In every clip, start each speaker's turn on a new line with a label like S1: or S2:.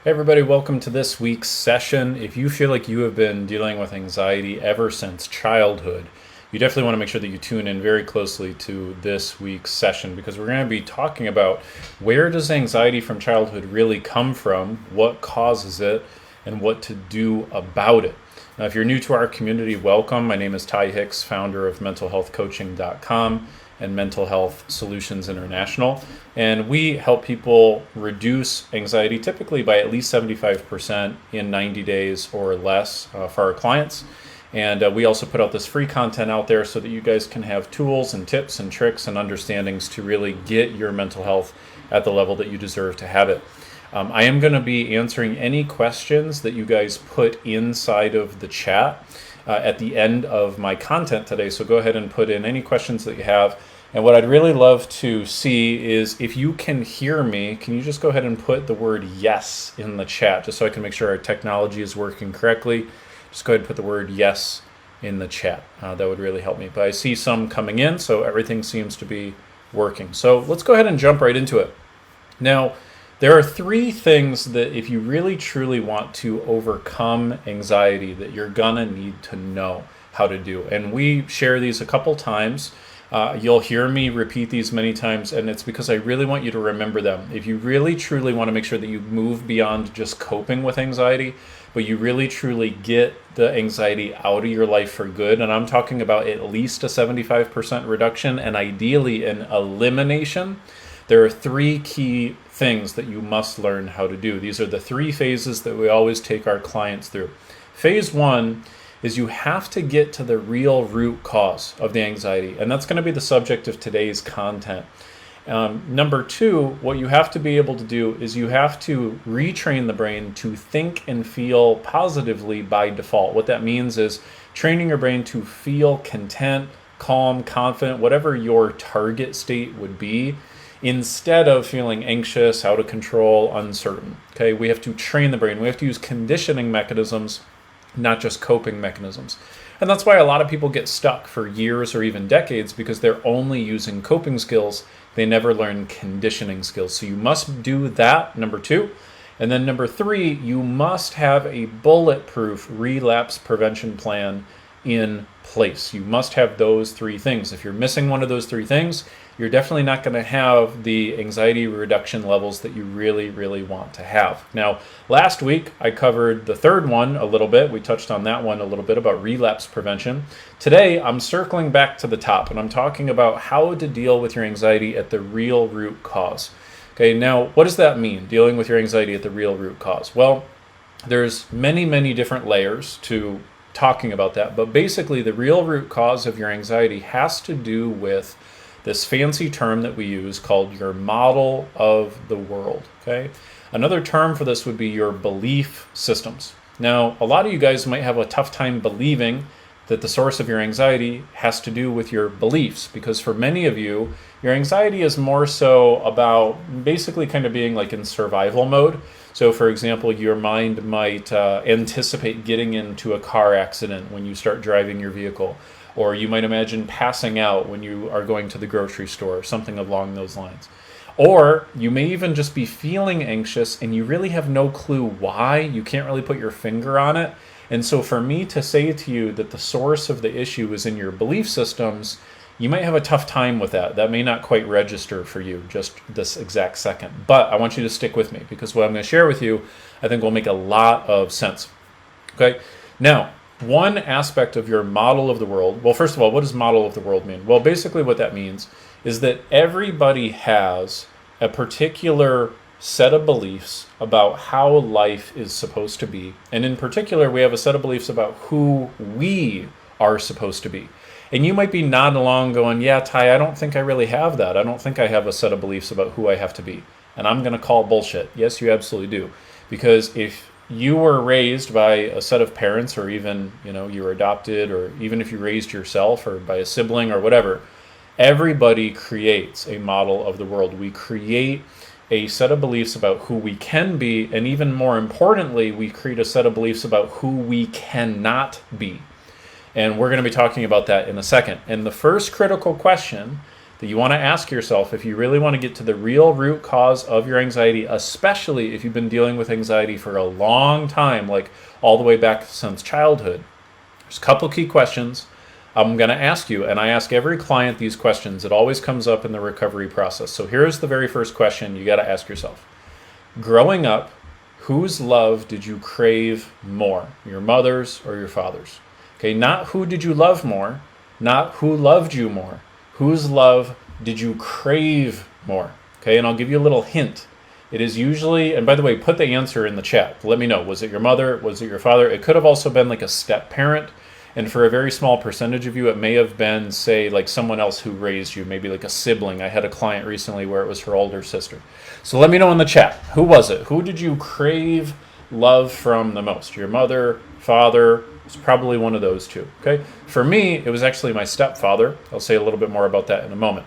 S1: Hey everybody, welcome to this week's session. If you feel like you have been dealing with anxiety ever since childhood, you definitely want to make sure that you tune in very closely to this week's session because we're going to be talking about where does anxiety from childhood really come from, what causes it, and what to do about it. Now, if you're new to our community, welcome. My name is Ty Hicks, founder of mentalhealthcoaching.com and Mental Health Solutions International. And we help people reduce anxiety typically by at least 75% in 90 days or less for our clients. And we also put out this free content out there so that you guys can have tools and tips and tricks and understandings to really get your mental health at the level that you deserve to have it. I am going to be answering any questions that you guys put inside of the chat at the end of my content today. So go ahead and put in any questions that you have. And what I'd really love to see is if you can hear me, can you just go ahead and put the word yes in the chat just so I can make sure our technology is working correctly. Just go ahead and put the word yes in the chat. That would really help me. But I see some coming in, so everything seems to be working. So let's go ahead and jump right into it. Now, there are three things that if you really truly want to overcome anxiety that you're gonna need to know how to do. And we share these a couple times. You'll hear me repeat these many times, and it's because I really want you to remember them. If you really truly want to make sure that you move beyond just coping with anxiety, but you really truly get the anxiety out of your life for good, and I'm talking about at least a 75% reduction and ideally an elimination, there are three key things that you must learn how to do. These are the three phases that we always take our clients through. Phase one is you have to get to the real root cause of the anxiety, and that's going to be the subject of today's content. Number two, what you have to be able to do is you have to retrain the brain to think and feel positively by default. What that means is training your brain to feel content, calm, confident, whatever your target state would be, instead of feeling anxious, out of control, uncertain. Okay, we have to train the brain. We have to use conditioning mechanisms, not just coping mechanisms. And that's why a lot of people get stuck for years or even decades because they're only using coping skills. They never learn conditioning skills. So you must do that, number two. And then number three, you must have a bulletproof relapse prevention plan in place. You must have those three things. If you're missing one of those three things, you're definitely not going to have the anxiety reduction levels that you really, really want to have. Now, last week I covered the third one a little bit. We touched on that one a little bit about relapse prevention. Today, I'm circling back to the top and I'm talking about how to deal with your anxiety at the real root cause. Okay, now what does that mean, dealing with your anxiety at the real root cause? Well, there's many, many different layers to talking about that, but basically the real root cause of your anxiety has to do with this fancy term that we use called your model of the world. Okay, another term for this would be your belief systems. Now, a lot of you guys might have a tough time believing that the source of your anxiety has to do with your beliefs, because for many of you, your anxiety is more so about basically kind of being like in survival mode. So for example, your mind might anticipate getting into a car accident when you start driving your vehicle, or you might imagine passing out when you are going to the grocery store, or something along those lines. Or you may even just be feeling anxious and you really have no clue why. You can't really put your finger on it. And so for me to say to you that the source of the issue is in your belief systems, you might have a tough time with that. That may not quite register for you just this exact second. But I want you to stick with me because what I'm going to share with you, I think will make a lot of sense. Okay, now, one aspect of your model of the world, well, first of all, what does model of the world mean? Well, basically what that means is that everybody has a particular set of beliefs about how life is supposed to be. And in particular, we have a set of beliefs about who we are supposed to be. And you might be nodding along going, yeah, Ty, I don't think I really have that. I don't think I have a set of beliefs about who I have to be. And I'm going to call bullshit. Yes, you absolutely do. Because if you were raised by a set of parents, or even, you were adopted, or even if you raised yourself or by a sibling or whatever, everybody creates a model of the world. We create a set of beliefs about who we can be, and even more importantly, we create a set of beliefs about who we cannot be. And we're going to be talking about that in a second. And the first critical question that you want to ask yourself if you really want to get to the real root cause of your anxiety, especially if you've been dealing with anxiety for a long time, like all the way back since childhood. There's a couple key questions I'm going to ask you, and I ask every client these questions. It always comes up in the recovery process. So here's the very first question you got to ask yourself. Growing up, whose love did you crave more, your mother's or your father's? Okay, not who did you love more, not who loved you more. Whose love did you crave more? Okay, and I'll give you a little hint. It is usually, and by the way, put the answer in the chat. Let me know. Was it your mother? Was it your father? It could have also been like a step parent. And for a very small percentage of you, it may have been, say, like someone else who raised you, maybe like a sibling. I had a client recently where it was her older sister. So let me know in the chat. Who was it? Who did you crave love from the most? Your mother, father? It's probably one of those two. Okay. For me, it was actually my stepfather. I'll say a little bit more about that in a moment.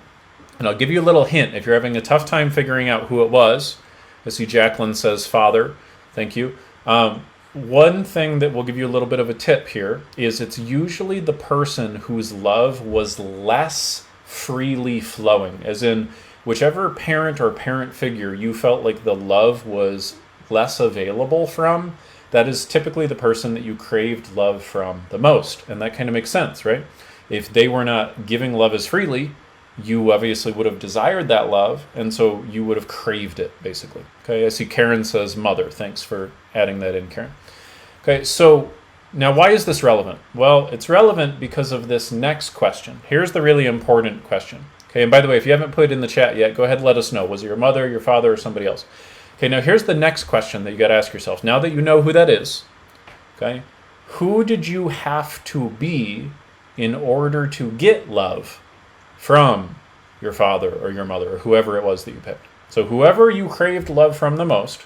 S1: And I'll give you a little hint. If you're having a tough time figuring out who it was, I see Jacqueline says father. Thank you. One thing that will give you a little bit of a tip here is it's usually the person whose love was less freely flowing, as in whichever parent or parent figure you felt like the love was less available from, that is typically the person that you craved love from the most. And that kind of makes sense, right? If they were not giving love as freely, you obviously would have desired that love, and so you would have craved it, basically. Okay, I see Karen says mother. Thanks for adding that in, Karen. Okay, so now why is this relevant? Well, it's relevant because of this next question. Here's the really important question. Okay, and by the way, if you haven't put it in the chat yet, go ahead and let us know. Was it your mother, your father, or somebody else? Okay, now here's the next question that you got to ask yourself. Now that you know who that is, okay, who did you have to be in order to get love from your father or your mother or whoever it was that you picked? So whoever you craved love from the most,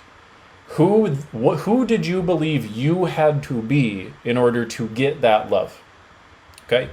S1: who did you believe you had to be in order to get that love? Okay?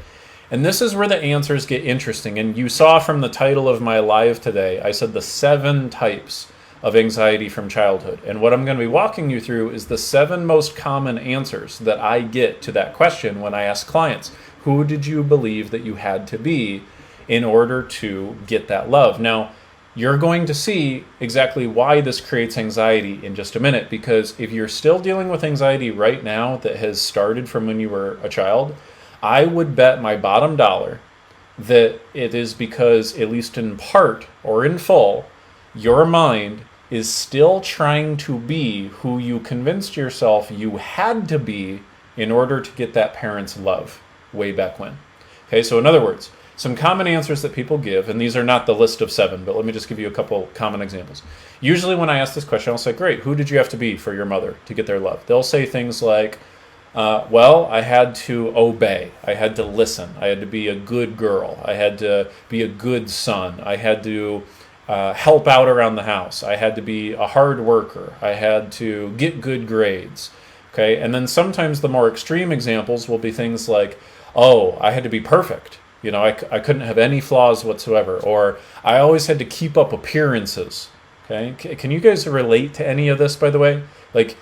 S1: And this is where the answers get interesting. And you saw from the title of my live today, I said the 7 types of anxiety from childhood. And what I'm going to be walking you through is the 7 most common answers that I get to that question when I ask clients, who did you believe that you had to be in order to get that love? Now, you're going to see exactly why this creates anxiety in just a minute, because if you're still dealing with anxiety right now that has started from when you were a child, I would bet my bottom dollar that it is because, at least in part or in full, your mind is still trying to be who you convinced yourself you had to be in order to get that parent's love way back when. Okay, so in other words, some common answers that people give, and these are not the list of 7, but let me just give you a couple common examples. Usually when I ask this question, I'll say, great, who did you have to be for your mother to get their love? They'll say things like, well, I had to obey. I had to listen. I had to be a good girl. I had to be a good son. I had to help out around the house. I had to be a hard worker. I had to get good grades. Okay, and then sometimes the more extreme examples will be things like, oh, I had to be perfect. You know, I couldn't have any flaws whatsoever, or I always had to keep up appearances. Okay, can you guys relate to any of this, by the way? Like,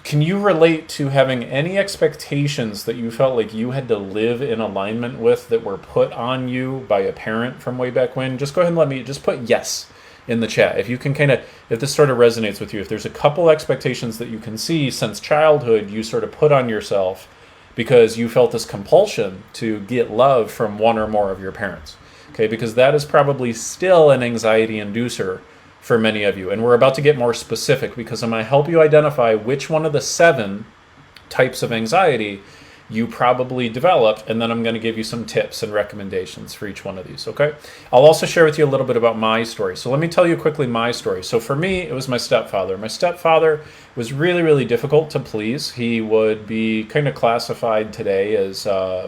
S1: can you relate to having any expectations that you felt like you had to live in alignment with that were put on you by a parent from way back when? Just go ahead and let me just put yes in the chat. If you can if this sort of resonates with you, if there's a couple expectations that you can see since childhood you sort of put on yourself because you felt this compulsion to get love from one or more of your parents. Okay, because that is probably still an anxiety inducer for many of you. And we're about to get more specific because I'm going to help you identify which one of the 7 types of anxiety you probably developed, and then I'm going to give you some tips and recommendations for each one of these, okay? I'll also share with you a little bit about my story. So let me tell you quickly my story. So for me, it was my stepfather. My stepfather was really, really difficult to please. He would be kind of classified today as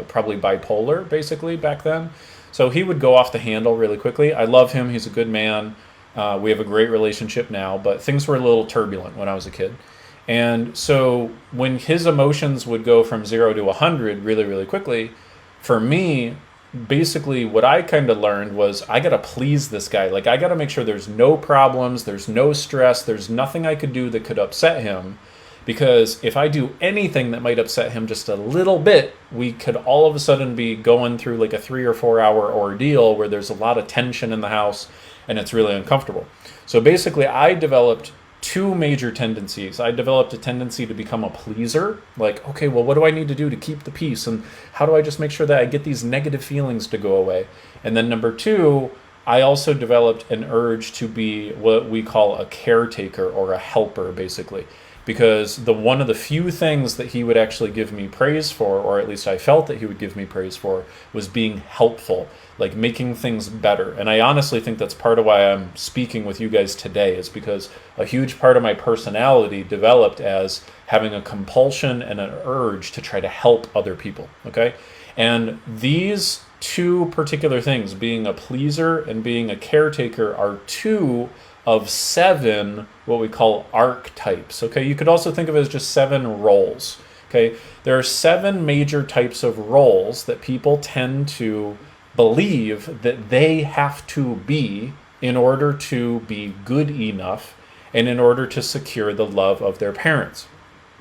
S1: probably bipolar, basically, back then. So he would go off the handle really quickly. I love him. He's a good man. We have a great relationship now, but things were a little turbulent when I was a kid. And so when his emotions would go from 0 to 100 really, really quickly, for me, basically what I kind of learned was I got to please this guy. Like, I got to make sure there's no problems, there's no stress, there's nothing I could do that could upset him, Because if I do anything that might upset him just a little bit, we could all of a sudden be going through like a 3 or 4 hour ordeal where there's a lot of tension in the house and it's really uncomfortable. So basically, I developed two major tendencies. I developed a tendency to become a pleaser. Like, okay, well, what do I need to do to keep the peace? And how do I just make sure that I get these negative feelings to go away? And then number two, I also developed an urge to be what we call a caretaker or a helper, basically. Because one of the few things that he would actually give me praise for, or at least I felt that he would give me praise for, was being helpful, like making things better. And I honestly think that's part of why I'm speaking with you guys today, is because a huge part of my personality developed as having a compulsion and an urge to try to help other people, okay? And these two particular things, being a pleaser and being a caretaker, are two of 7 what we call archetypes. Okay, you could also think of it as just 7 roles. Okay, there are 7 major types of roles that people tend to believe that they have to be in order to be good enough and in order to secure the love of their parents.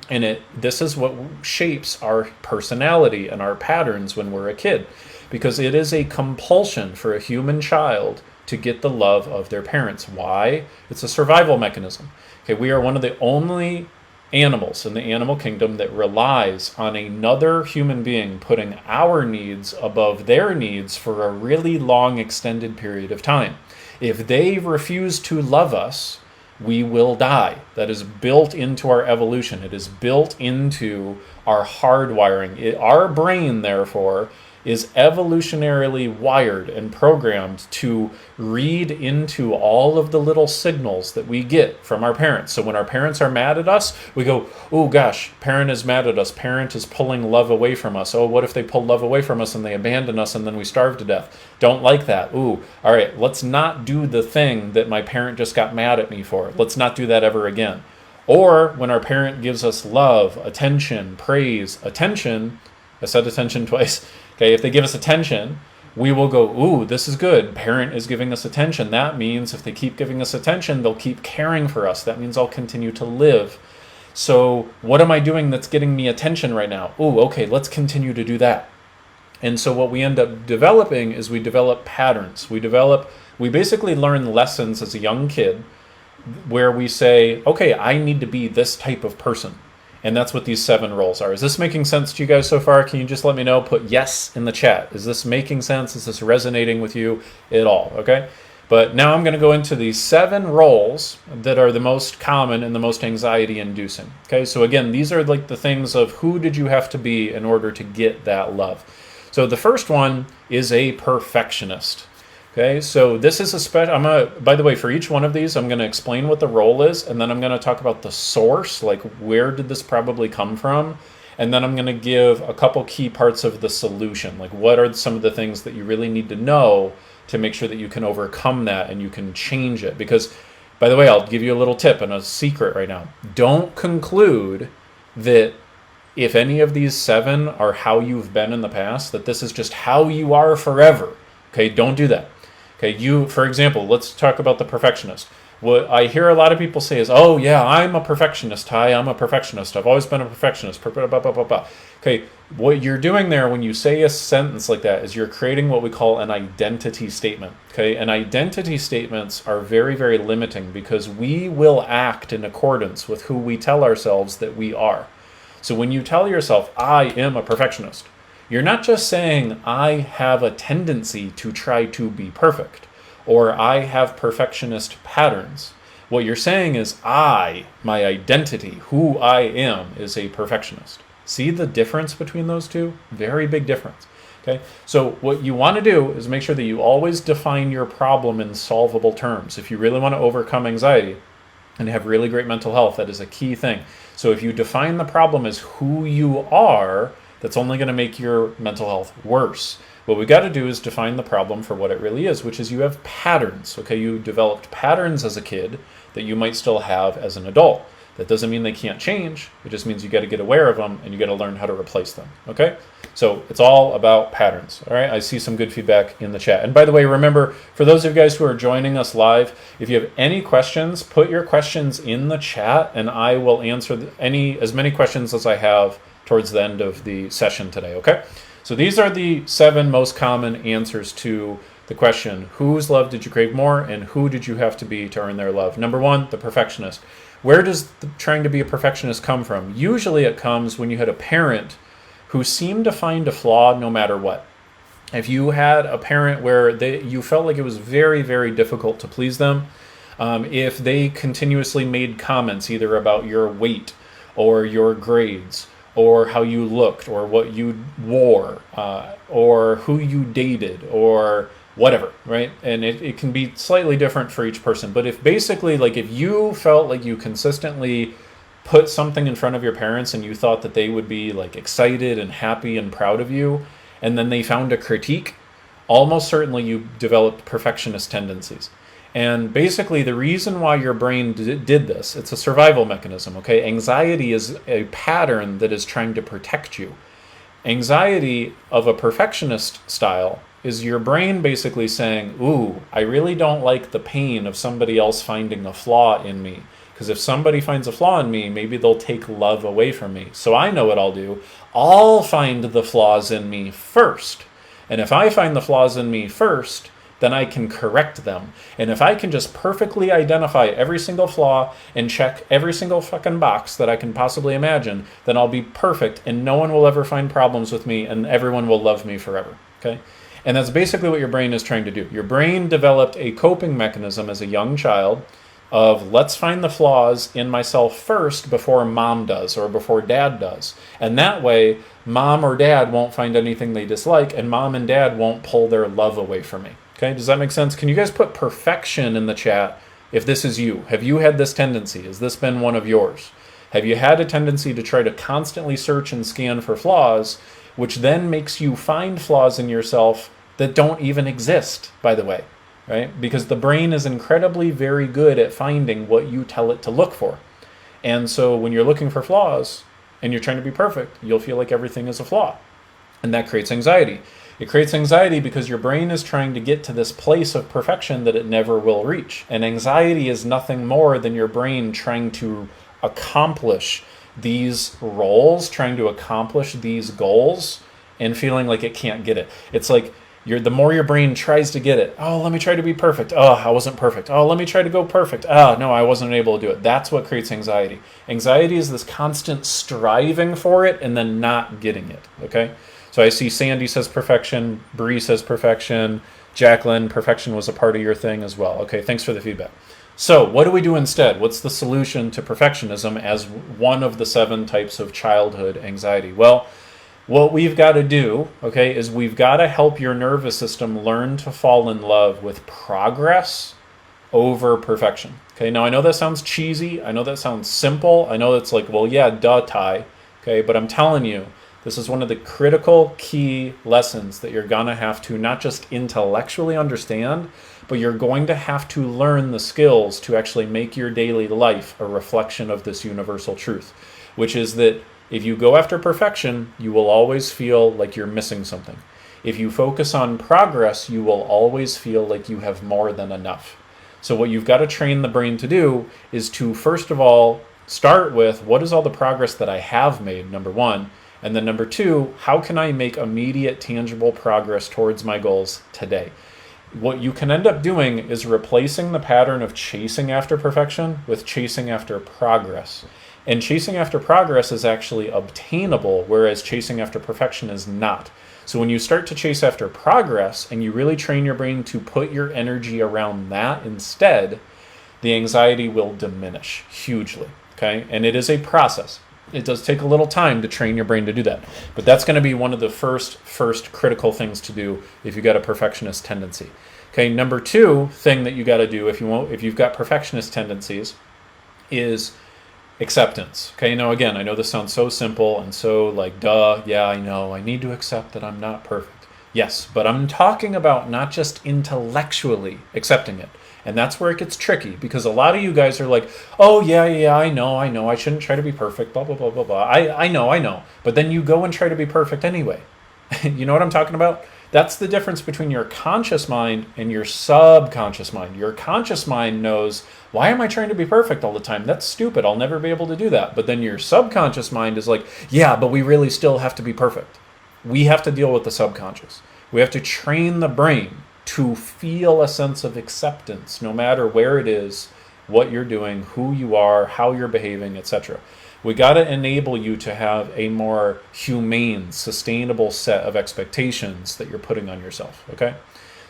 S1: And this is what shapes our personality and our patterns when we're a kid, because it is a compulsion for a human child to get the love of their parents. Why? It's a survival mechanism. Okay, we are one of the only animals in the animal kingdom that relies on another human being putting our needs above their needs for a really long extended period of time. If they refuse to love us, we will die. That is built into our evolution. It is built into our hardwiring. Our brain, therefore, is evolutionarily wired and programmed to read into all of the little signals that we get from our parents. So when our parents are mad at us, we go, oh gosh, parent is mad at us. Parent is pulling love away from us. Oh, what if they pull love away from us and they abandon us and then we starve to death? Don't like that. Ooh, all right, let's not do the thing that my parent just got mad at me for. Let's not do that ever again. Or when our parent gives us love, attention, praise, attention, I said attention twice. Okay, if they give us attention, we will go, ooh, this is good. Parent is giving us attention. That means if they keep giving us attention, they'll keep caring for us. That means I'll continue to live. So what am I doing that's getting me attention right now? Ooh, okay, let's continue to do that. And so what we end up developing is we develop patterns. We basically learn lessons as a young kid where we say, okay, I need to be this type of person. And that's what these 7 roles are. Is this making sense to you guys so far? Can you just let me know? Put yes in the chat. Is this making sense? Is this resonating with you at all? Okay. But now I'm going to go into these 7 roles that are the most common and the most anxiety inducing. Okay. So again, these are like the things of who did you have to be in order to get that love. So the first one is a perfectionist. Okay, so this is a special, by the way, for each one of these, I'm going to explain what the role is, and then I'm going to talk about the source, like where did this probably come from, and then I'm going to give a couple key parts of the solution, like what are some of the things that you really need to know to make sure that you can overcome that and you can change it. Because, by the way, I'll give you a little tip and a secret right now. Don't conclude that if any of these 7 are how you've been in the past, that this is just how you are forever. Okay, don't do that. Okay, for example, let's talk about the perfectionist. What I hear a lot of people say is, oh yeah, I'm a perfectionist. Hi, I'm a perfectionist. I've always been a perfectionist. Okay, what you're doing there when you say a sentence like that is you're creating what we call an identity statement. Okay, and identity statements are very, very limiting because we will act in accordance with who we tell ourselves that we are. So when you tell yourself, I am a perfectionist, you're not just saying, I have a tendency to try to be perfect, or I have perfectionist patterns. What you're saying is, my identity, who I am, is a perfectionist. See the difference between those two? Very big difference. Okay, so what you want to do is make sure that you always define your problem in solvable terms. If you really want to overcome anxiety and have really great mental health, that is a key thing. So if you define the problem as who you are, that's only going to make your mental health worse. What we got to do is define the problem for what it really is, which is you have patterns. Okay, you developed patterns as a kid that you might still have as an adult. That doesn't mean they can't change. It just means you got to get aware of them and you got to learn how to replace them. Okay? So it's all about patterns. All right? I see some good feedback in the chat. And by the way, remember, for those of you guys who are joining us live, if you have any questions, put your questions in the chat and I will answer as many questions as I have towards the end of the session today. Okay? So these are the 7 most common answers to the question, whose love did you crave more and who did you have to be to earn their love? Number 1, the perfectionist. Where does trying to be a perfectionist come from? Usually it comes when you had a parent who seemed to find a flaw no matter what. If you had a parent where you felt like it was very, very difficult to please them, if they continuously made comments either about your weight or your grades or how you looked or what you wore or who you dated or whatever, right? And it can be slightly different for each person. But if basically, like if you felt like you consistently put something in front of your parents and you thought that they would be like excited and happy and proud of you, and then they found a critique, almost certainly you developed perfectionist tendencies. And basically the reason why your brain did this, it's a survival mechanism, okay? Anxiety is a pattern that is trying to protect you. Anxiety of a perfectionist style is your brain basically saying, ooh, I really don't like the pain of somebody else finding a flaw in me. Because if somebody finds a flaw in me, maybe they'll take love away from me. So I know what I'll do. I'll find the flaws in me first. And if I find the flaws in me first, then I can correct them. And if I can just perfectly identify every single flaw and check every single fucking box that I can possibly imagine, then I'll be perfect and no one will ever find problems with me and everyone will love me forever. Okay? And that's basically what your brain is trying to do. Your brain developed a coping mechanism as a young child of let's find the flaws in myself first before mom does or before dad does. And that way, mom or dad won't find anything they dislike and mom and dad won't pull their love away from me. Okay, does that make sense? Can you guys put perfection in the chat if this is you? Have you had this tendency? Has this been one of yours? Have you had a tendency to try to constantly search and scan for flaws, which then makes you find flaws in yourself that don't even exist, by the way, right? Because the brain is incredibly very good at finding what you tell it to look for. And so when you're looking for flaws and you're trying to be perfect, you'll feel like everything is a flaw. And that creates anxiety. It creates anxiety because your brain is trying to get to this place of perfection that it never will reach. And anxiety is nothing more than your brain trying to accomplish these roles, trying to accomplish these goals, and feeling like it can't get it. It's like the more your brain tries to get it, oh, let me try to be perfect. Oh, I wasn't perfect. Oh, let me try to go perfect. Oh, no, I wasn't able to do it. That's what creates anxiety. Anxiety is this constant striving for it and then not getting it, okay? So I see Sandy says perfection, Bree says perfection, Jacqueline, perfection was a part of your thing as well. Okay, thanks for the feedback. So what do we do instead? What's the solution to perfectionism as one of the 7 types of childhood anxiety? Well, what we've got to do, okay, is we've got to help your nervous system learn to fall in love with progress over perfection. Okay, now I know that sounds cheesy. I know that sounds simple. I know that's like, well, yeah, duh, Ty. Okay, but I'm telling you, this is one of the critical key lessons that you're going to have to not just intellectually understand, but you're going to have to learn the skills to actually make your daily life a reflection of this universal truth, which is that if you go after perfection, you will always feel like you're missing something. If you focus on progress, you will always feel like you have more than enough. So what you've got to train the brain to do is to, first of all, start with what is all the progress that I have made, number 1. And then number 2, how can I make immediate, tangible progress towards my goals today? What you can end up doing is replacing the pattern of chasing after perfection with chasing after progress. And chasing after progress is actually obtainable, whereas chasing after perfection is not. So when you start to chase after progress and you really train your brain to put your energy around that instead, the anxiety will diminish hugely, okay? And it is a process. It does take a little time to train your brain to do that. But that's going to be one of the first critical things to do if you've got a perfectionist tendency. Okay, number 2 thing that you got to do if you've got perfectionist tendencies is acceptance. Okay, now again, I know this sounds so simple and so like, duh, yeah, I know. I need to accept that I'm not perfect. Yes, but I'm talking about not just intellectually accepting it. And that's where it gets tricky, because a lot of you guys are like, oh, yeah, I know. I shouldn't try to be perfect, blah, blah, blah, blah, blah. I know. But then you go and try to be perfect anyway. You know what I'm talking about? That's the difference between your conscious mind and your subconscious mind. Your conscious mind knows, why am I trying to be perfect all the time? That's stupid. I'll never be able to do that. But then your subconscious mind is like, yeah, but we really still have to be perfect. We have to deal with the subconscious. We have to train the brain to feel a sense of acceptance, no matter where it is, what you're doing, who you are, how you're behaving, etc. We got to enable you to have a more humane, sustainable set of expectations that you're putting on yourself, okay?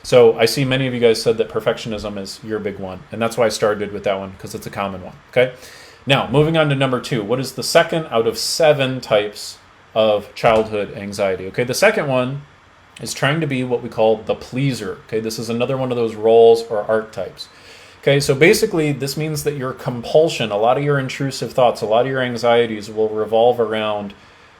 S1: So I see many of you guys said that perfectionism is your big one, and that's why I started with that one, because it's a common one, okay? Now, moving on to number 2. What is the second out of 7 types of childhood anxiety? Okay, the second one is trying to be what we call the pleaser, okay? This is another one of those roles or archetypes. Okay, so basically this means that your compulsion, a lot of your intrusive thoughts, a lot of your anxieties will revolve around,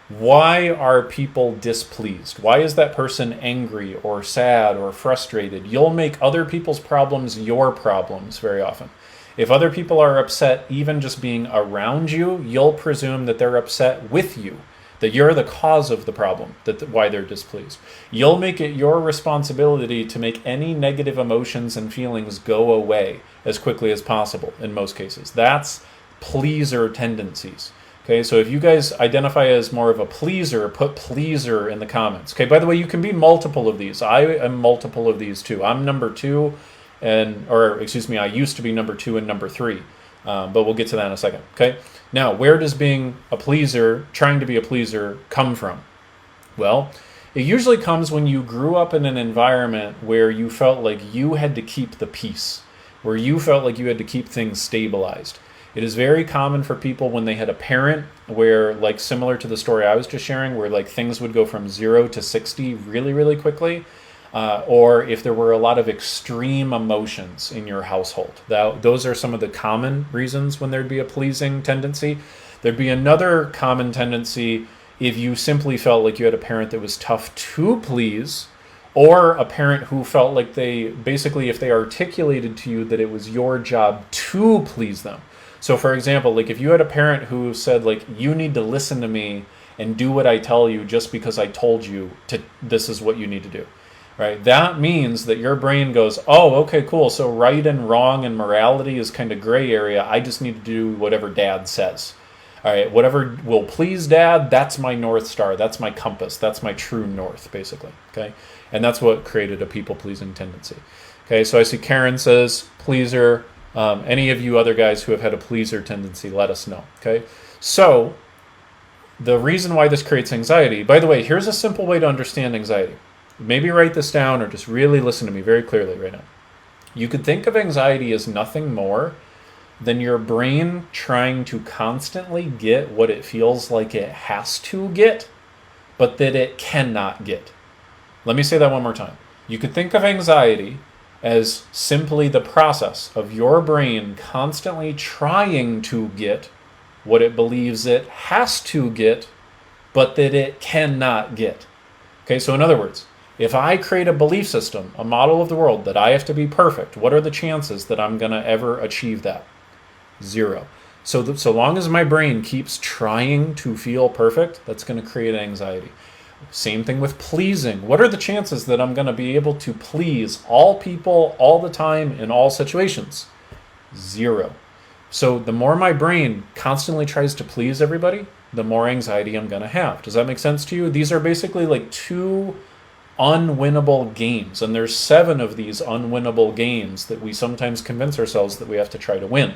S1: why are people displeased? Why is that person angry or sad or frustrated? You'll make other people's problems your problems very often. If other people are upset even just being around you, you'll presume that they're upset with you, that you're the cause of the problem, why they're displeased. You'll make it your responsibility to make any negative emotions and feelings go away as quickly as possible in most cases. That's pleaser tendencies. Okay, so if you guys identify as more of a pleaser, put pleaser in the comments. Okay, by the way, you can be multiple of these. I am multiple of these too. I'm number 2, I used to be number 2 and number 3. But we'll get to that in a second, okay? Now, where does being a pleaser, trying to be a pleaser, come from? Well, it usually comes when you grew up in an environment where you felt like you had to keep the peace, where you felt like you had to keep things stabilized. It is very common for people when they had a parent where, like similar to the story I was just sharing, where like things would go from 0 to 60 really, really quickly, or if there were a lot of extreme emotions in your household. Those are some of the common reasons when there'd be a pleasing tendency. There'd be another common tendency if you simply felt like you had a parent that was tough to please, or a parent who felt like if they articulated to you that it was your job to please them. So for example, like if you had a parent who said like, you need to listen to me and do what I tell you just because I told you this is what you need to do. Right? That means that your brain goes, oh, okay, cool. So right and wrong and morality is kind of gray area. I just need to do whatever dad says. All right, whatever will please dad, that's my North Star. That's my compass. That's my true north, basically. Okay, and that's what created a people-pleasing tendency. Okay, so I see Karen says pleaser. Any of you other guys who have had a pleaser tendency, let us know. Okay, so the reason why this creates anxiety, by the way, here's a simple way to understand anxiety. Maybe write this down or just really listen to me very clearly right now. You could think of anxiety as nothing more than your brain trying to constantly get what it feels like it has to get, but that it cannot get. Let me say that one more time. You could think of anxiety as simply the process of your brain constantly trying to get what it believes it has to get, but that it cannot get. Okay, so in other words, if I create a belief system, a model of the world that I have to be perfect, what are the chances that I'm going to ever achieve that? 0. So long as my brain keeps trying to feel perfect, that's going to create anxiety. Same thing with pleasing. What are the chances that I'm going to be able to please all people all the time in all situations? 0. So the more my brain constantly tries to please everybody, the more anxiety I'm going to have. Does that make sense to you? These are basically like 2 unwinnable games, and there's 7 of these unwinnable games that we sometimes convince ourselves that we have to try to win,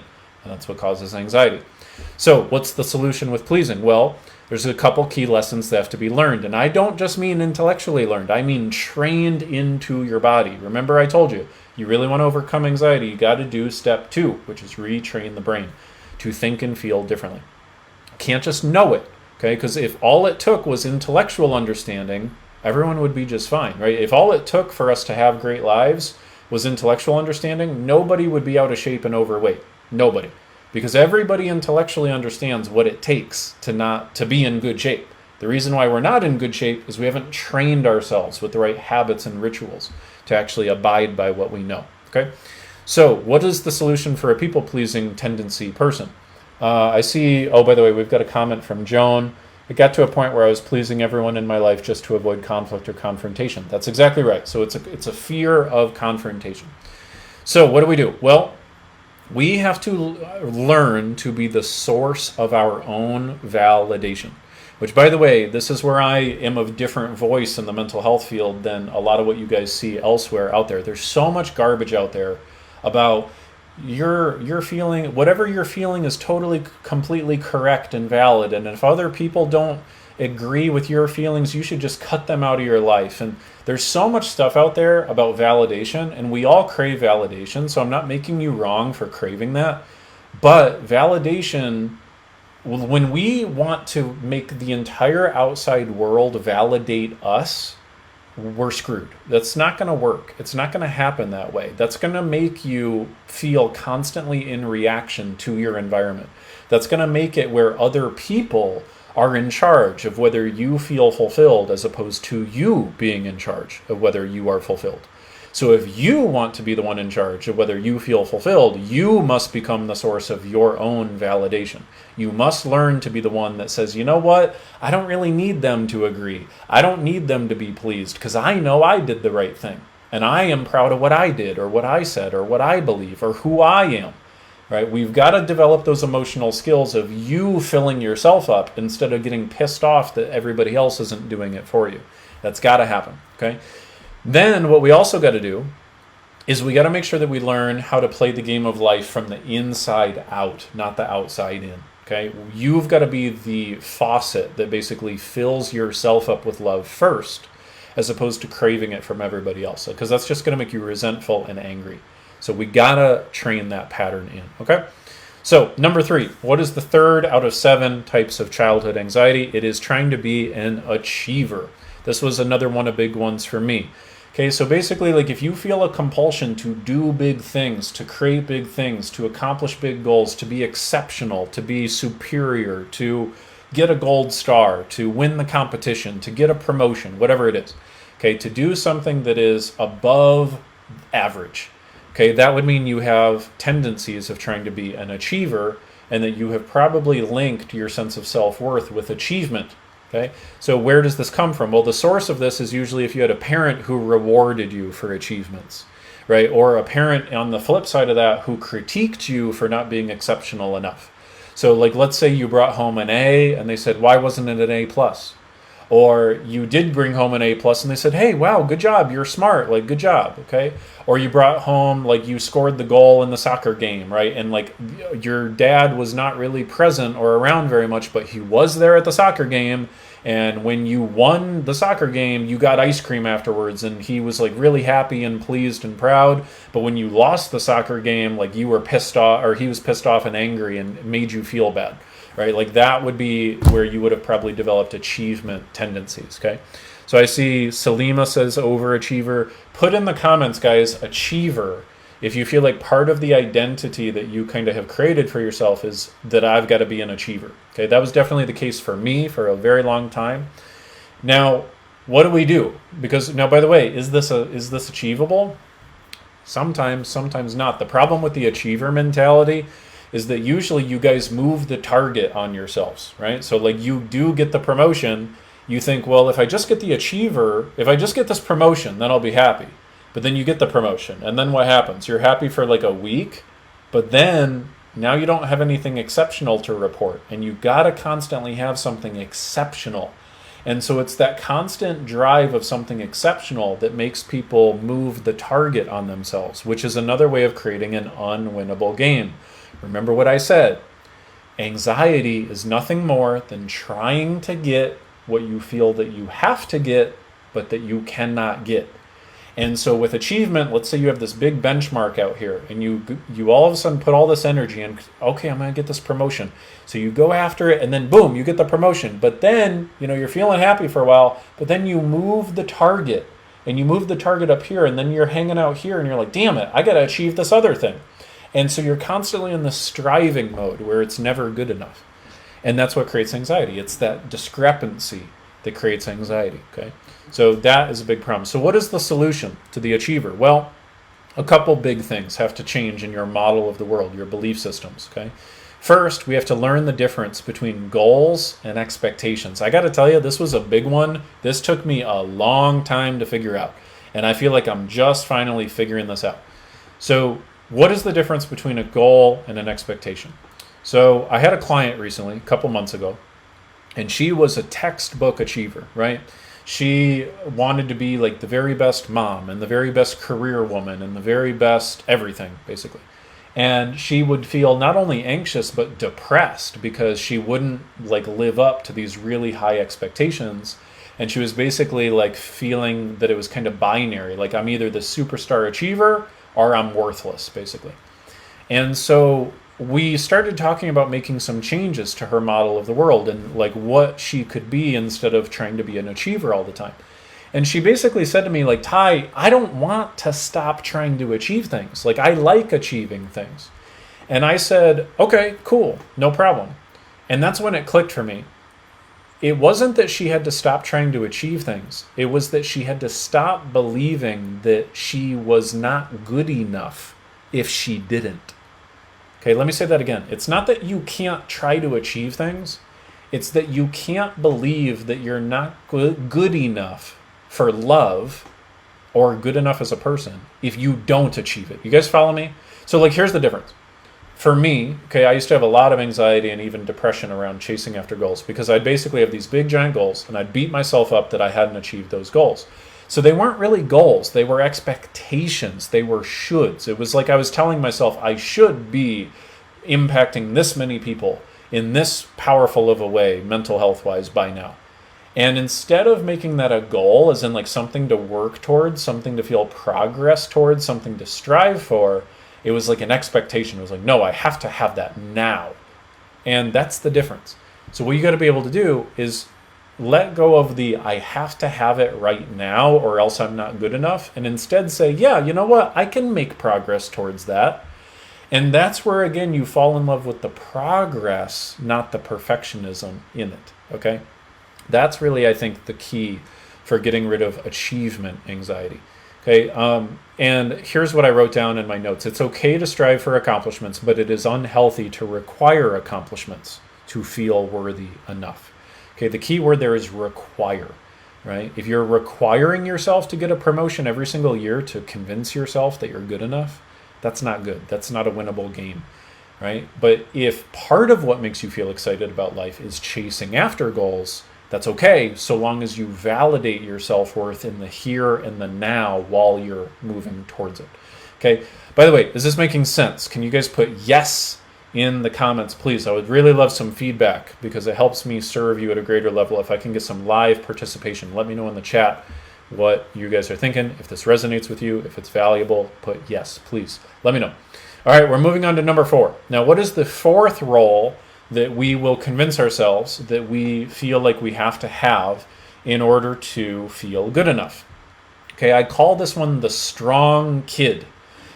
S1: and that's what causes anxiety. So what's the solution with pleasing? Well, there's a couple key lessons that have to be learned, and I don't just mean intellectually learned, I mean trained into your body. Remember I told you, you really want to overcome anxiety, you got to do step 2, which is retrain the brain to think and feel differently. You can't just know it, okay? Because if all it took was intellectual understanding, everyone would be just fine, right? If all it took for us to have great lives was intellectual understanding, nobody would be out of shape and overweight. Nobody. Because everybody intellectually understands what it takes to be in good shape. The reason why we're not in good shape is we haven't trained ourselves with the right habits and rituals to actually abide by what we know. Okay? So, what is the solution for a people pleasing tendency person? I see, oh, by the way, we've got a comment from Joan. It got to a point where I was pleasing everyone in my life just to avoid conflict or confrontation. That's exactly right. So, it's a fear of confrontation. So, what do? Well, we have to learn to be the source of our own validation. Which, by the way, this is where I am of different voice in the mental health field than a lot of what you guys see elsewhere out there. There's so much garbage out there about you're feeling, whatever you're feeling is totally, completely correct and valid. And if other people don't agree with your feelings, you should just cut them out of your life. And there's so much stuff out there about validation, and we all crave validation. So I'm not making you wrong for craving that. But validation, when we want to make the entire outside world validate us, we're screwed. That's not going to work. It's not going to happen that way. That's going to make you feel constantly in reaction to your environment. That's going to make it where other people are in charge of whether you feel fulfilled as opposed to you being in charge of whether you are fulfilled. So if you want to be the one in charge of whether you feel fulfilled, you must become the source of your own validation. You must learn to be the one that says, you know what? I don't really need them to agree. I don't need them to be pleased because I know I did the right thing. And I am proud of what I did or what I said or what I believe or who I am. Right? We've got to develop those emotional skills of you filling yourself up instead of getting pissed off that everybody else isn't doing it for you. That's got to happen. Okay? Then what we also got to do is we got to make sure that we learn how to play the game of life from the inside out, not the outside in. Okay? You've got to be the faucet that basically fills yourself up with love first, as opposed to craving it from everybody else, because that's just going to make you resentful and angry. So we got to train that pattern in. Okay? So number 3, what is the third out of 7 types of childhood anxiety? It is trying to be an achiever. This was another one of big ones for me. Okay, so basically, like if you feel a compulsion to do big things, to create big things, to accomplish big goals, to be exceptional, to be superior, to get a gold star, to win the competition, to get a promotion, whatever it is, okay, to do something that is above average, okay, that would mean you have tendencies of trying to be an achiever and that you have probably linked your sense of self-worth with achievement. Okay, so where does this come from? Well, the source of this is usually if you had a parent who rewarded you for achievements, right? Or a parent on the flip side of that who critiqued you for not being exceptional enough. So like, let's say you brought home an A and they said, why wasn't it an A plus? Or you did bring home an A plus and they said, hey, wow, good job, you're smart, like good job, okay? Or you brought home, like you scored the goal in the soccer game, right? And like your dad was not really present or around very much, but he was there at the soccer game. And when you won the soccer game, you got ice cream afterwards and he was like really happy and pleased and proud. But when you lost the soccer game, like you were pissed off, or he was pissed off and angry and made you feel bad. Right? Like that would be where you would have probably developed achievement tendencies, okay? So I see Salima says overachiever. Put in the comments, guys, achiever. If you feel like part of the identity that you kind of have created for yourself is that I've got to be an achiever, okay? That was definitely the case for me for a very long time. Now, what do we do? Because now, by the way, is this achievable? Sometimes, sometimes not. The problem with the achiever mentality is that usually you guys move the target on yourselves, right? So like you do get the promotion, you think, well, if I just get the achiever, if I just get this promotion, then I'll be happy. But then you get the promotion, and then what happens? You're happy for like a week, but then now you don't have anything exceptional to report, and you gotta constantly have something exceptional. And so it's that constant drive of something exceptional that makes people move the target on themselves, which is another way of creating an unwinnable game. Remember what I said. Anxiety is nothing more than trying to get what you feel that you have to get, but that you cannot get. And so with achievement, let's say you have this big benchmark out here, and you all of a sudden put all this energy in, okay, I'm going to get this promotion. So you go after it, and then boom, you get the promotion. But then, you're feeling happy for a while, but then you move the target, and you move the target up here, and then you're hanging out here, and you're like, damn it, I got to achieve this other thing. And so you're constantly in the striving mode where it's never good enough. And that's what creates anxiety. It's that discrepancy that creates anxiety, okay? So that is a big problem. So what is the solution to the achiever? Well, A couple big things have to change in your model of the world, your belief systems, okay? First, we have to learn the difference between goals and expectations. I got to tell you, this was a big one. This took me a long time to figure out, and I feel like I'm just finally figuring this out. So, what is the difference between a goal and an expectation? So, I had a client recently, a couple months ago, and she was a textbook achiever, right? She wanted to be like the very best mom and the very best career woman and the very best everything, basically. And she would feel not only anxious but depressed because she wouldn't like live up to these really high expectations. And she was basically like feeling that it was kind of binary, like I'm either the superstar achiever or I'm worthless, basically. And so we started talking about making some changes to her model of the world and like what she could be instead of trying to be an achiever all the time. And she basically said to me, like, Ty, I don't want to stop trying to achieve things. Like, I like achieving things. And I said, okay, cool, no problem. And that's when it clicked for me. It wasn't that she had to stop trying to achieve things. It was that she had to stop believing that she was not good enough if she didn't. Okay, let me say that again. It's not that you can't try to achieve things. It's that you can't believe that you're not good enough for love or good enough as a person if you don't achieve it. You guys follow me? So like, here's the difference. For me, okay, I used to have a lot of anxiety and even depression around chasing after goals because I'd basically have these big giant goals and I'd beat myself up that I hadn't achieved those goals. So they weren't really goals. They were expectations. They were shoulds. It was like I was telling myself I should be impacting this many people in this powerful of a way, mental health wise, by now. And instead of making that a goal, as in like something to work towards, something to feel progress towards, something to strive for, it was like an expectation. It was like, no, I have to have that now. And that's the difference. So what you got to be able to do is let go of the I have to have it right now or else I'm not good enough. And instead say, yeah, you know what? I can make progress towards that. And that's where, again, you fall in love with the progress, not the perfectionism in it. Okay? That's really, I think, the key for getting rid of achievement anxiety. Okay, and here's what I wrote down in my notes. It's okay to strive for accomplishments, but it is unhealthy to require accomplishments to feel worthy enough. Okay, the key word there is require, right? If you're requiring yourself to get a promotion every single year to convince yourself that you're good enough, that's not good. That's not a winnable game, right? But if part of what makes you feel excited about life is chasing after goals, that's okay, so long as you validate your self-worth in the here and the now while you're moving towards it. Okay, by the way, is this making sense? Can you guys put yes in the comments, please? I would really love some feedback because it helps me serve you at a greater level. If I can get some live participation, let me know in the chat what you guys are thinking. If this resonates with you, if it's valuable, put yes, please. Let me know. All right, we're moving on to number 4. Now, what is the fourth role that we will convince ourselves that we feel like we have to have in order to feel good enough? Okay, I call this one the strong kid.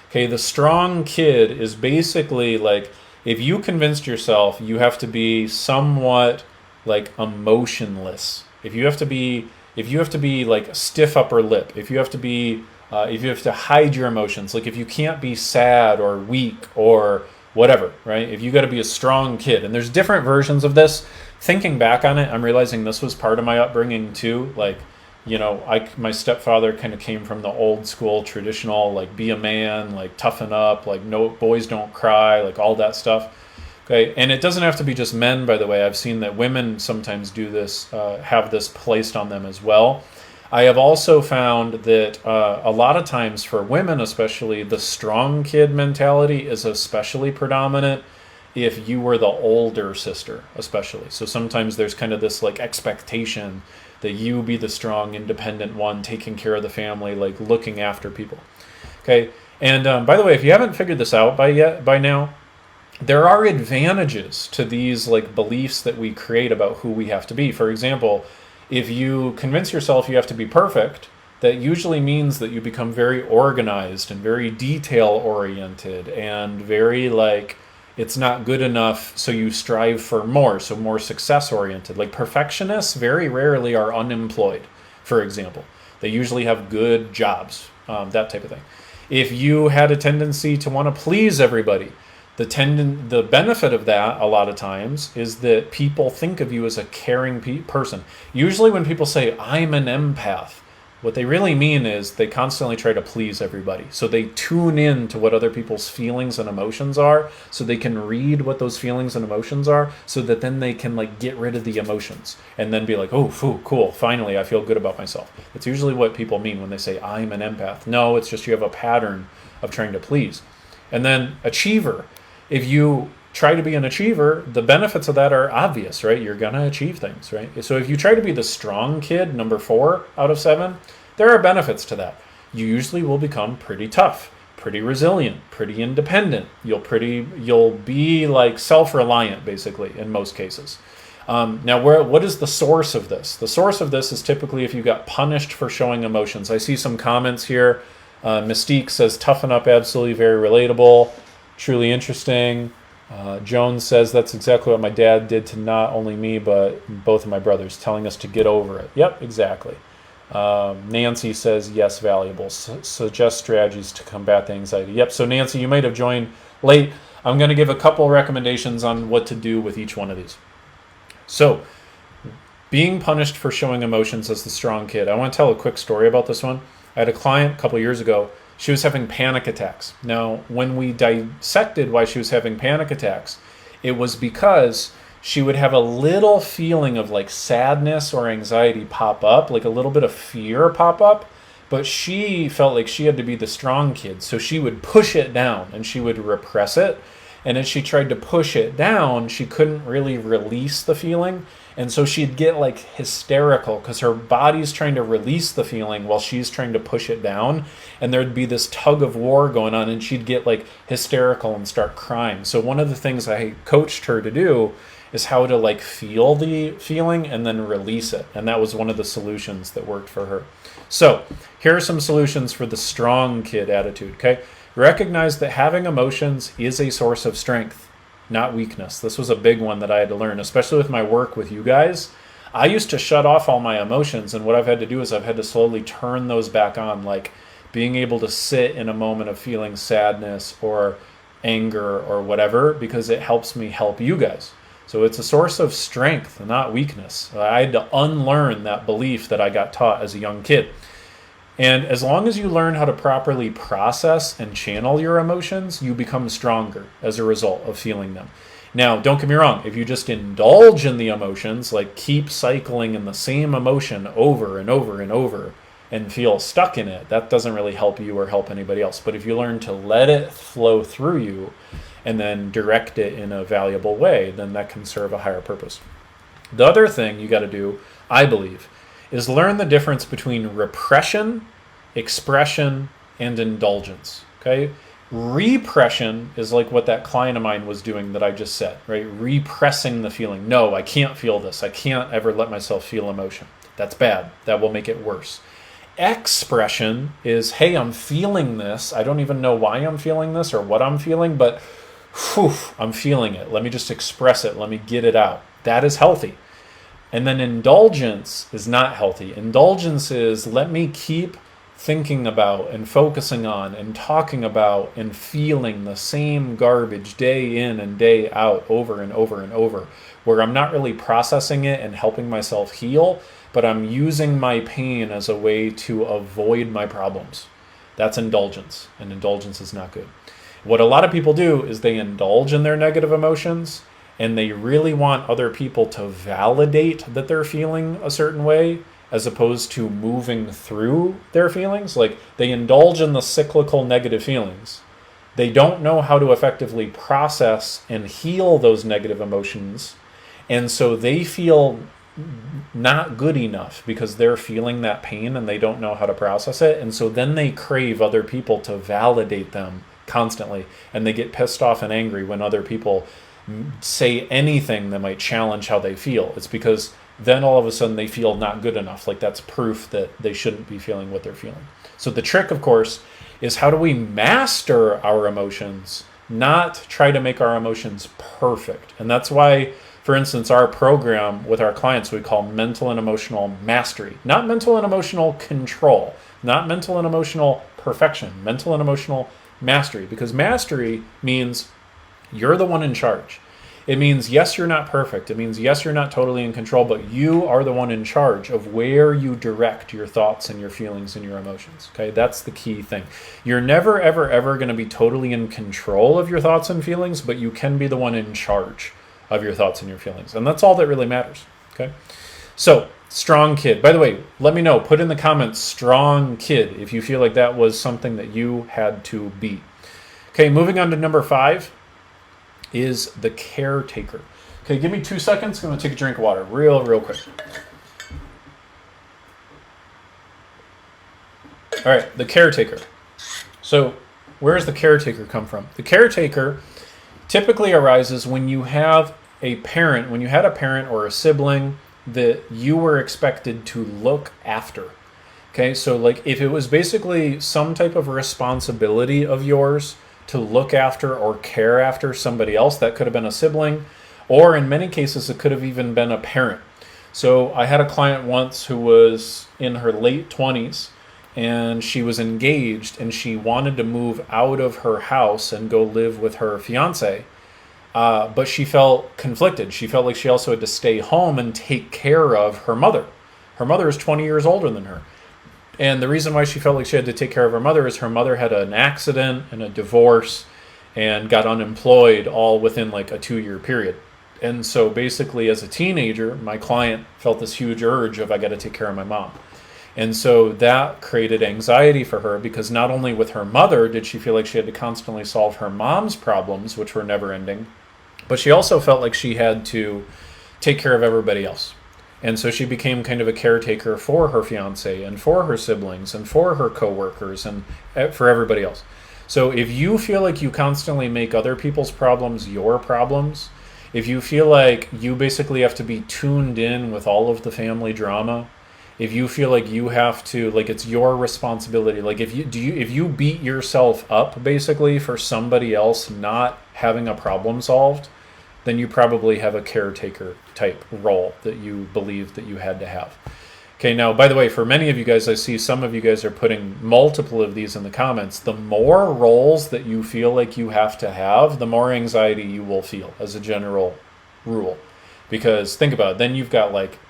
S1: Okay, the strong kid is basically like if you convinced yourself you have to be somewhat like emotionless, if you have to be like stiff upper lip, if you have to hide your emotions, like if you can't be sad or weak or whatever, right? If you got to be a strong kid, and there's different versions of this. Thinking back on it, I'm realizing this was part of my upbringing too. Like, you know, my stepfather kind of came from the old school traditional, like be a man, like toughen up, like no boys don't cry, like all that stuff. Okay, and it doesn't have to be just men, by the way. I've seen that women sometimes do this, have this placed on them as well. I have also found that a lot of times for women especially, the strong kid mentality is especially predominant if you were the older sister especially. So sometimes there's kind of this like expectation that you be the strong independent one taking care of the family, like looking after people. Okay, and by the way, if you haven't figured this out by now, there are advantages to these like beliefs that we create about who we have to be. For example, if you convince yourself you have to be perfect, that usually means that you become very organized and very detail-oriented and very like, it's not good enough, so you strive for more, so more success-oriented. Like perfectionists very rarely are unemployed, for example. They usually have good jobs, that type of thing. If you had a tendency to want to please everybody, the benefit of that a lot of times is that people think of you as a caring person. Usually when people say, I'm an empath, what they really mean is they constantly try to please everybody. So they tune in to what other people's feelings and emotions are, so they can read what those feelings and emotions are, so that then they can like get rid of the emotions and then be like, oh, cool, finally I feel good about myself. That's usually what people mean when they say, I'm an empath. No, it's just you have a pattern of trying to please. And then achiever. If you try to be an achiever, the benefits of that are obvious, right? You're going to achieve things, right? So if you try to be the strong kid, number 4 out of 7, there are benefits to that. You usually will become pretty tough, pretty resilient, pretty independent. You'll be like self-reliant, basically, in most cases. Now, what is the source of this? The source of this is typically if you got punished for showing emotions. I see some comments here. Mystique says, toughen up, absolutely very relatable, truly interesting. Jones says that's exactly what my dad did to not only me, but both of my brothers, telling us to get over it. Yep, exactly. Nancy says, yes, valuable. Suggest strategies to combat the anxiety. Yep, so Nancy, you might have joined late. I'm going to give a couple recommendations on what to do with each one of these. So, being punished for showing emotions as the strong kid. I want to tell a quick story about this one. I had a client a couple years ago. She was having panic attacks. Now, when we dissected why she was having panic attacks, it was because she would have a little feeling of like sadness or anxiety pop up, like a little bit of fear pop up, but she felt like she had to be the strong kid. So she would push it down and she would repress it. And as she tried to push it down, she couldn't really release the feeling. And so she'd get like hysterical because her body's trying to release the feeling while she's trying to push it down. And there'd be this tug of war going on and she'd get like hysterical and start crying. So one of the things I coached her to do is how to like feel the feeling and then release it. And that was one of the solutions that worked for her. So here are some solutions for the strong kid attitude, okay? Recognize that having emotions is a source of strength, not weakness. This was a big one that I had to learn, especially with my work with you guys. I used to shut off all my emotions, and what I've had to do is I've had to slowly turn those back on, like being able to sit in a moment of feeling sadness or anger or whatever, because it helps me help you guys. So it's a source of strength, not weakness. I had to unlearn that belief that I got taught as a young kid. And as long as you learn how to properly process and channel your emotions, you become stronger as a result of feeling them. Now, don't get me wrong, if you just indulge in the emotions, like keep cycling in the same emotion over and over and over and feel stuck in it, that doesn't really help you or help anybody else. But if you learn to let it flow through you and then direct it in a valuable way, then that can serve a higher purpose. The other thing you got to do, I believe, is learn the difference between repression, expression, and indulgence, okay? Repression is like what that client of mine was doing that I just said, right? Repressing the feeling. No, I can't feel this. I can't ever let myself feel emotion. That's bad. That will make it worse. Expression is, hey, I'm feeling this. I don't even know why I'm feeling this or what I'm feeling, but I'm feeling it. Let me just express it. Let me get it out. That is healthy. And then indulgence is not healthy. Indulgence is let me keep thinking about and focusing on and talking about and feeling the same garbage day in and day out over and over and over, where I'm not really processing it and helping myself heal, but I'm using my pain as a way to avoid my problems. That's indulgence, and indulgence is not good. What a lot of people do is they indulge in their negative emotions and they really want other people to validate that they're feeling a certain way as opposed to moving through their feelings. Like they indulge in the cyclical negative feelings. They don't know how to effectively process and heal those negative emotions. And so they feel not good enough because they're feeling that pain and they don't know how to process it. And so then they crave other people to validate them constantly. And they get pissed off and angry when other people say anything that might challenge how they feel. It's because then all of a sudden they feel not good enough. Like that's proof that they shouldn't be feeling what they're feeling. So the trick, of course, is how do we master our emotions, not try to make our emotions perfect. And that's why, for instance, our program with our clients we call mental and emotional mastery. Not mental and emotional control, not mental and emotional perfection, mental and emotional mastery, because mastery means you're the one in charge. It means, yes, you're not perfect. It means, yes, you're not totally in control, but you are the one in charge of where you direct your thoughts and your feelings and your emotions. Okay, that's the key thing. You're never, ever, ever going to be totally in control of your thoughts and feelings, but you can be the one in charge of your thoughts and your feelings. And that's all that really matters. Okay, so strong kid. By the way, let me know. Put in the comments, strong kid, if you feel like that was something that you had to be. Okay, moving on to number 5. Is the caretaker. Okay, give me 2 seconds. I'm going to take a drink of water real quick. All right, the caretaker. So where does the caretaker come from? The caretaker typically arises when you have a parent, when you had a parent or a sibling that you were expected to look after. Okay, so like if it was basically some type of responsibility of yours to look after or care after somebody else. That could have been a sibling, or in many cases, it could have even been a parent. So I had a client once who was in her late 20s, and she was engaged, and she wanted to move out of her house and go live with her fiance, but she felt conflicted. She felt like she also had to stay home and take care of her mother. Her mother is 20 years older than her. And the reason why she felt like she had to take care of her mother is her mother had an accident and a divorce and got unemployed all within like a 2-year period. And so basically as a teenager, my client felt this huge urge of, I got to take care of my mom. And so that created anxiety for her, because not only with her mother did she feel like she had to constantly solve her mom's problems, which were never ending, but she also felt like she had to take care of everybody else. And so she became kind of a caretaker for her fiance and for her siblings and for her coworkers and for everybody else. So if you feel like you constantly make other people's problems your problems, if you feel like you basically have to be tuned in with all of the family drama, if you feel like you have to, like it's your responsibility, like if you beat yourself up basically for somebody else not having a problem solved, then you probably have a caretaker type role that you believe that you had to have. Okay, now, by the way, for many of you guys, I see some of you guys are putting multiple of these in the comments. The more roles that you feel like you have to have, the more anxiety you will feel as a general rule. Because think about it, then you've got like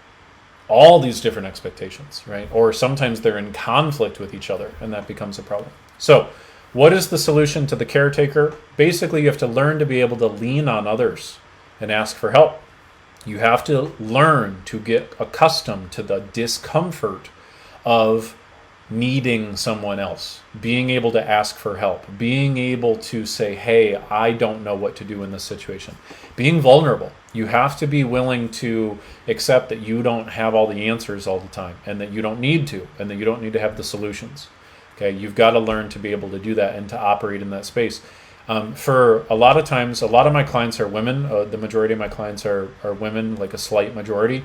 S1: all these different expectations, right? Or sometimes they're in conflict with each other, and that becomes a problem. So what is the solution to the caretaker? Basically, you have to learn to be able to lean on others and ask for help. You have to learn to get accustomed to the discomfort of needing someone else, being able to ask for help, being able to say, hey, I don't know what to do in this situation. Being vulnerable. You have to be willing to accept that you don't have all the answers all the time, and that you don't need to, and that you don't need to have the solutions. Okay, you've got to learn to be able to do that and to operate in that space. For a lot of times, a lot of my clients are women. The majority of my clients are women, like a slight majority.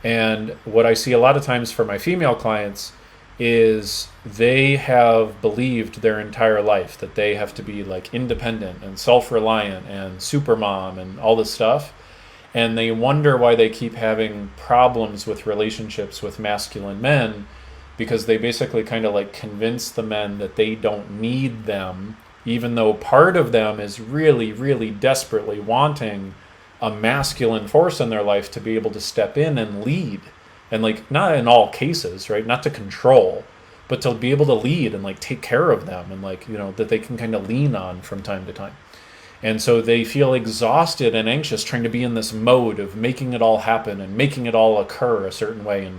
S1: And what I see a lot of times for my female clients is they have believed their entire life that they have to be like independent and self-reliant and super mom and all this stuff. And they wonder why they keep having problems with relationships with masculine men, because they basically kind of like convince the men that they don't need them, even though part of them is really, really desperately wanting a masculine force in their life to be able to step in and lead. And like, not in all cases, right? Not to control, but to be able to lead and like take care of them, and like, you know, that they can kind of lean on from time to time. And so they feel exhausted and anxious trying to be in this mode of making it all happen and making it all occur a certain way.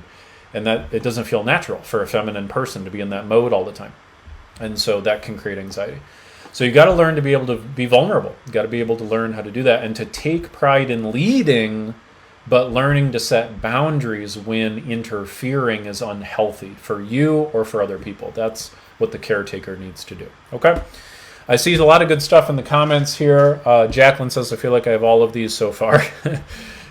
S1: And that it doesn't feel natural for a feminine person to be in that mode all the time. And so that can create anxiety. So you got to learn to be able to be vulnerable. You got to be able to learn how to do that and to take pride in leading, but learning to set boundaries when interfering is unhealthy for you or for other people. That's what the caretaker needs to do. Okay? I see a lot of good stuff in the comments here. Jacqueline says, I feel like I have all of these so far.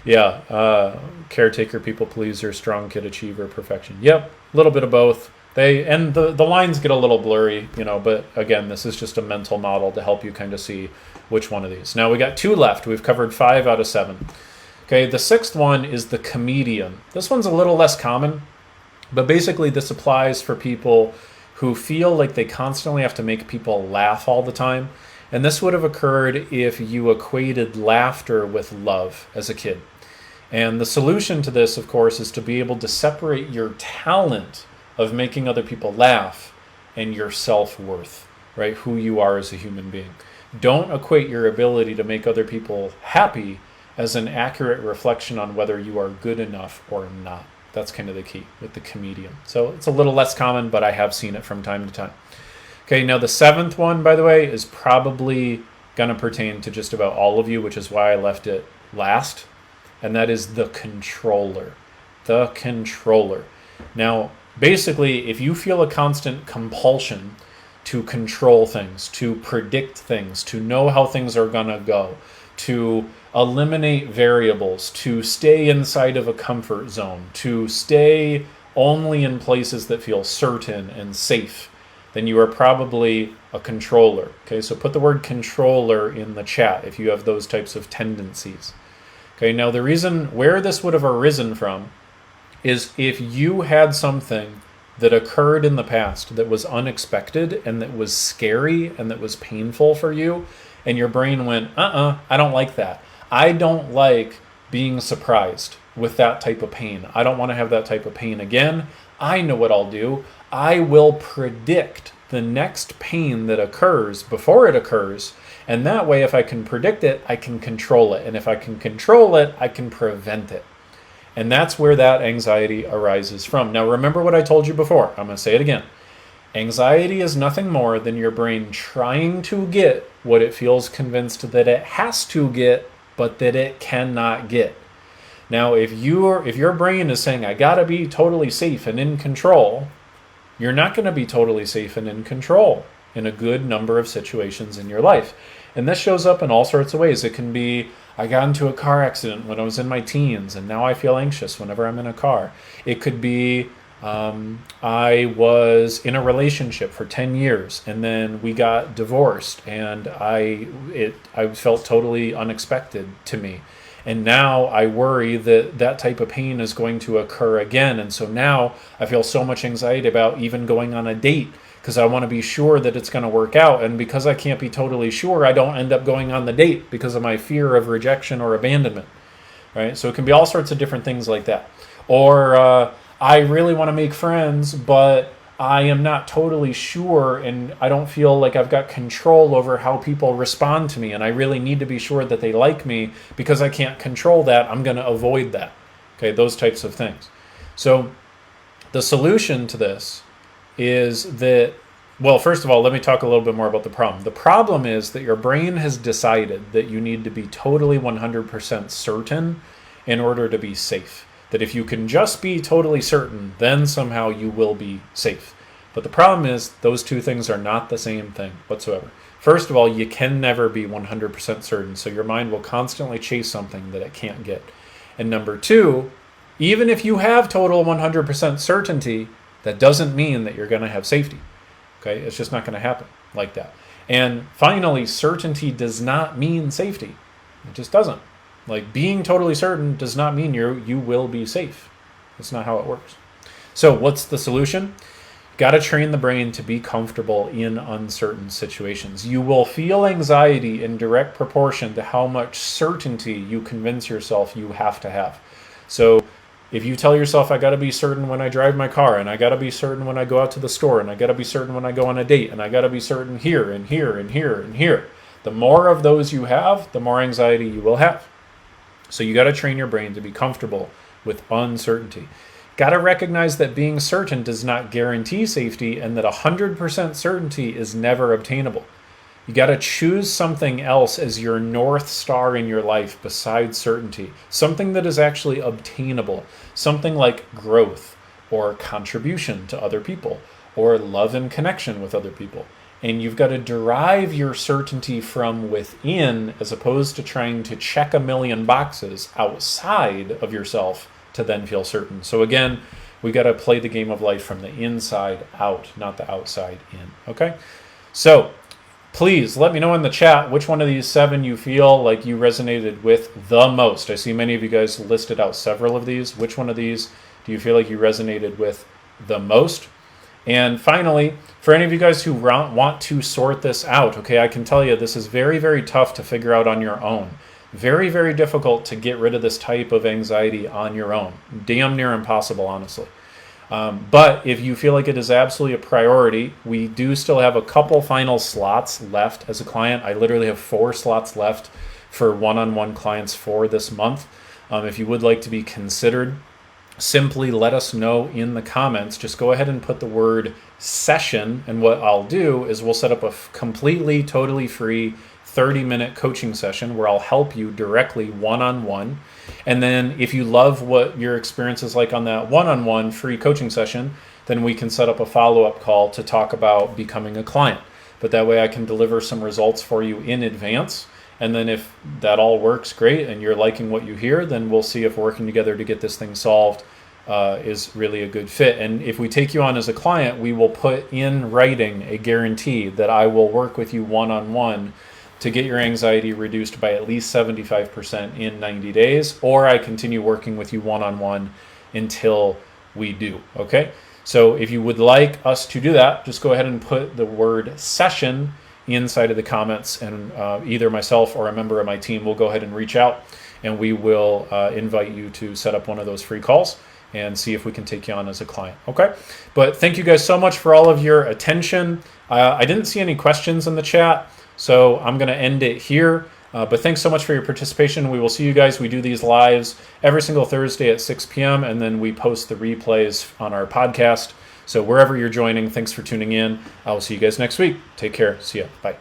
S1: Yeah. Caretaker, people pleaser, strong kid achiever, perfection. Yep. A little bit of both. The lines get a little blurry, you know, but again, this is just a mental model to help you kind of see which one of these. Now we got 2 left. We've covered 5 out of 7. Okay, the 6th one is the comedian. This one's a little less common, but basically this applies for people who feel like they constantly have to make people laugh all the time. And this would have occurred if you equated laughter with love as a kid. And the solution to this, of course, is to be able to separate your talent of making other people laugh and your self-worth, right? Who you are as a human being. Don't equate your ability to make other people happy as an accurate reflection on whether you are good enough or not. That's kind of the key with the comedian. So it's a little less common, but I have seen it from time to time. Okay, now the seventh one, by the way, is probably going to pertain to just about all of you, which is why I left it last. And that is the controller. The controller. Now, basically, if you feel a constant compulsion to control things, to predict things, to know how things are going to go, to eliminate variables, to stay inside of a comfort zone, to stay only in places that feel certain and safe, then you are probably a controller. Okay, so put the word controller in the chat if you have those types of tendencies. Okay, now the reason where this would have arisen from is if you had something that occurred in the past that was unexpected and that was scary and that was painful for you, and your brain went, I don't like that. I don't like being surprised with that type of pain. I don't want to have that type of pain again. I know what I'll do. I will predict the next pain that occurs before it occurs. And that way, if I can predict it, I can control it. And if I can control it, I can prevent it. And that's where that anxiety arises from. Now, remember what I told you before. I'm going to say it again. Anxiety is nothing more than your brain trying to get what it feels convinced that it has to get, but that it cannot get. Now, if your brain is saying, I gotta be totally safe and in control, you're not going to be totally safe and in control in a good number of situations in your life. And this shows up in all sorts of ways. It can be, I got into a car accident when I was in my teens, and now I feel anxious whenever I'm in a car. It could be, I was in a relationship for 10 years, and then we got divorced, and I felt totally unexpected to me. And now I worry that that type of pain is going to occur again. And so now I feel so much anxiety about even going on a date because I want to be sure that it's going to work out. And because I can't be totally sure, I don't end up going on the date because of my fear of rejection or abandonment. Right? So it can be all sorts of different things like that. Or I really want to make friends, but I am not totally sure and I don't feel like I've got control over how people respond to me, and I really need to be sure that they like me. Because I can't control that, I'm going to avoid that. Okay, those types of things. So the solution to this is that, well, first of all, let me talk a little bit more about the problem. The problem is that your brain has decided that you need to be totally 100% certain in order to be safe. That if you can just be totally certain, then somehow you will be safe. But the problem is those two things are not the same thing whatsoever. First of all, you can never be 100% certain, so your mind will constantly chase something that it can't get. And number two, even if you have total 100% certainty, that doesn't mean that you're going to have safety. Okay, it's just not going to happen like that. And finally, certainty does not mean safety. It just doesn't. Like, being totally certain does not mean you will be safe. That's not how it works. So what's the solution? Got to train the brain to be comfortable in uncertain situations. You will feel anxiety in direct proportion to how much certainty you convince yourself you have to have. So if you tell yourself, I got to be certain when I drive my car, and I got to be certain when I go out to the store, and I got to be certain when I go on a date, and I got to be certain here and here and here and here, the more of those you have, the more anxiety you will have. So you got to train your brain to be comfortable with uncertainty. Got to recognize that being certain does not guarantee safety, and that 100% certainty is never obtainable. You got to choose something else as your North Star in your life besides certainty. Something that is actually obtainable. Something like growth or contribution to other people or love and connection with other people. And you've got to derive your certainty from within as opposed to trying to check a million boxes outside of yourself to then feel certain. So again, we got to play the game of life from the inside out, not the outside in. Okay? So please let me know in the chat which one of these 7 you feel like you resonated with the most. I see many of you guys listed out several of these. Which one of these do you feel like you resonated with the most? And finally, for any of you guys who want to sort this out, okay, I can tell you this is very, very tough to figure out on your own. Very, very difficult to get rid of this type of anxiety on your own. Damn near impossible, honestly. But if you feel like it is absolutely a priority, we do still have a couple final slots left as a client. I literally have 4 slots left for one-on-one clients for this month. If you would like to be considered, simply let us know in the comments. Just go ahead and put the word session, and what I'll do is we'll set up a completely, totally free 30-minute coaching session where I'll help you directly one-on-one. And then if you love what your experience is like on that one-on-one free coaching session, then we can set up a follow-up call to talk about becoming a client. But that way I can deliver some results for you in advance. And then if that all works great and you're liking what you hear, then we'll see if working together to get this thing solved is really a good fit. And if we take you on as a client, we will put in writing a guarantee that I will work with you one-on-one to get your anxiety reduced by at least 75% in 90 days, or I continue working with you one-on-one until we do, okay? So if you would like us to do that, just go ahead and put the word session inside of the comments, and either myself or a member of my team will go ahead and reach out, and we will invite you to set up one of those free calls and see if we can take you on as a client, okay? But thank you guys so much for all of your attention. I didn't see any questions in the chat, so I'm going to end it here. But thanks so much for your participation. We will see you guys. We do these lives every single Thursday at 6 p.m. and then we post the replays on our podcast. So wherever you're joining, thanks for tuning in. I will see you guys next week. Take care. See ya. Bye.